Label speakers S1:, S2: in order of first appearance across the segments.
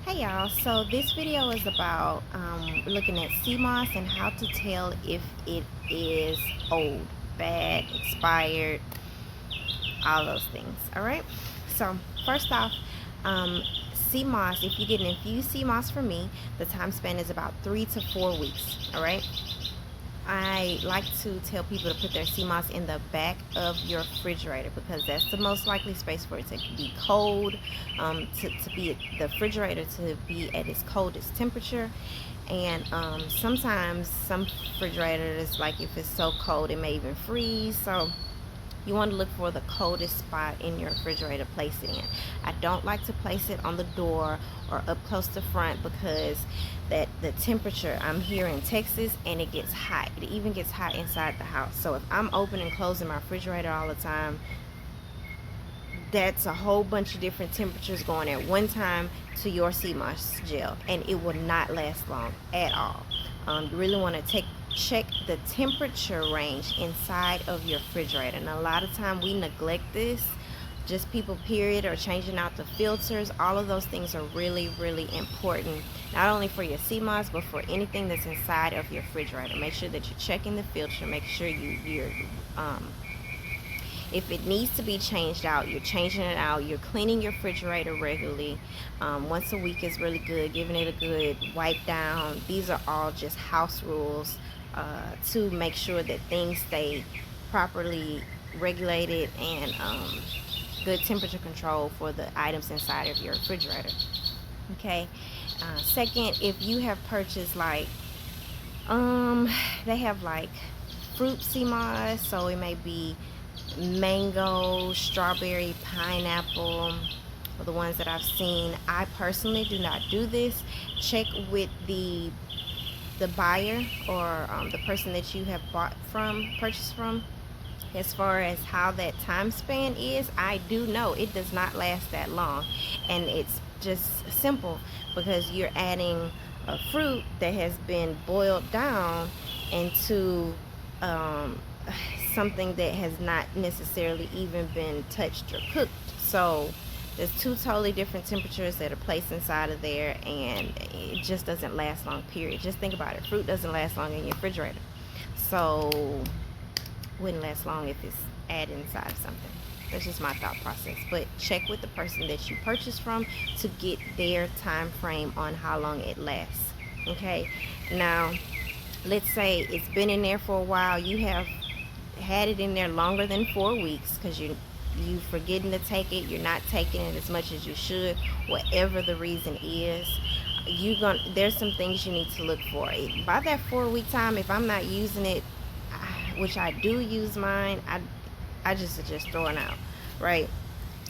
S1: Hey y'all, so this video is about looking at CMOS and how to tell if it is old, bad, expired, all those things. Alright, so first off, CMOS, if you get an infused CMOS from me, the time span is about 3 to 4 weeks. Alright, I like to tell people to put their CMOS in the back of your refrigerator because that's the most likely space for it to be cold, to be the refrigerator to be at its coldest temperature. And sometimes some refrigerators, like if it's so cold, it may even freeze. So you want to look for the coldest spot in your refrigerator, place it in. I don't like to place it on the door or up close to front because the temperature, I'm here in Texas and it gets hot. It even gets hot inside the house. So if I'm opening and closing my refrigerator all the time, that's a whole bunch of different temperatures going at one time to your CMOS gel, and it will not last long at all. You really want to check the temperature range inside of your refrigerator, and a lot of time we neglect this. Just people period or changing out the filters, all of those things are really important, not only for your CMOS but for anything that's inside of your refrigerator. Make sure that you're checking the filter, make sure you're if it needs to be changed out, you're changing it out. You're cleaning your refrigerator regularly. Once a week is really good. Giving it a good wipe down. These are all just house rules to make sure that things stay properly regulated and good temperature control for the items inside of your refrigerator. Okay. Second, if you have purchased like they have like fruit CMOS, so it may be mango, strawberry, pineapple, are the ones that I've seen. I personally do not do this. Check with the buyer or the person that you have purchased from, as far as how that time span is. I do know it does not last that long, and it's just simple because you're adding a fruit that has been boiled down into something that has not necessarily even been touched or cooked. So there's two totally different temperatures that are placed inside of there, and it just doesn't last long, period. Just think about it. Fruit doesn't last long in your refrigerator, so wouldn't last long if it's added inside of something. That's just my thought process. But check with the person that you purchased from to get their time frame on how long it lasts. Okay, now let's say it's been in there for a while. You have had it in there longer than 4 weeks because you forgetting to take it, you're not taking it as much as you should, whatever the reason is. There's some things you need to look for. By that 4 week time, if I'm not using it, which I do use mine, I just suggest throwing out. Right,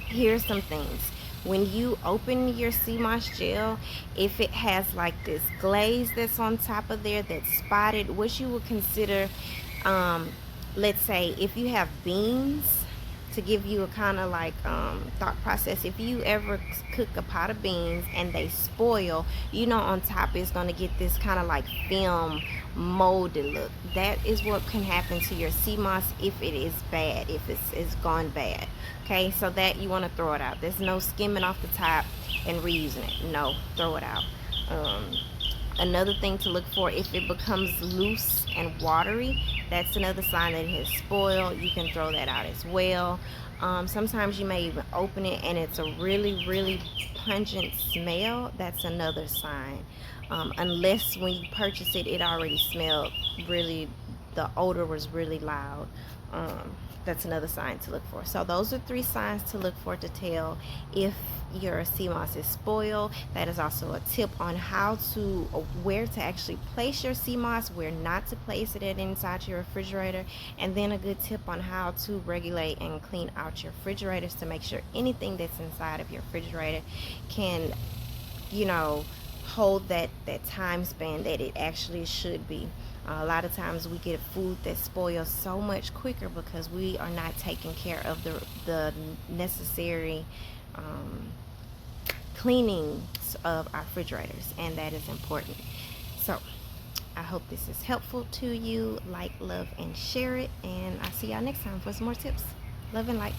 S1: here's some things. When you open your CMOS gel, if it has like this glaze that's on top of there that's spotted, what you would consider, let's say if you have beans, to give you a kind of like thought process, if you ever cook a pot of beans and they spoil, on top it's going to get this kind of like film molded look. That is what can happen to your CMOS if it is bad, if it's gone bad. Okay, so that you want to throw it out. There's no skimming off the top and reusing it. No, throw it out. Another thing to look for, if it becomes loose and watery, that's another sign that it has spoiled. You can throw that out as well. Sometimes you may even open it and it's a really pungent smell. That's another sign. Unless when you purchase it, it already smelled really, the odor was really loud. That's another sign to look for. So those are 3 signs to look for to tell if your CMOS is spoiled. That is also a tip on where to actually place your CMOS, where not to place it inside your refrigerator, and then a good tip on how to regulate and clean out your refrigerators to make sure anything that's inside of your refrigerator can, hold that time span that it actually should be. A lot of times we get food that spoils so much quicker because we are not taking care of the necessary cleanings of our refrigerators, and that is important. So I hope this is helpful to you. Like, love, and share it, and I'll see y'all next time for some more tips. Love and light.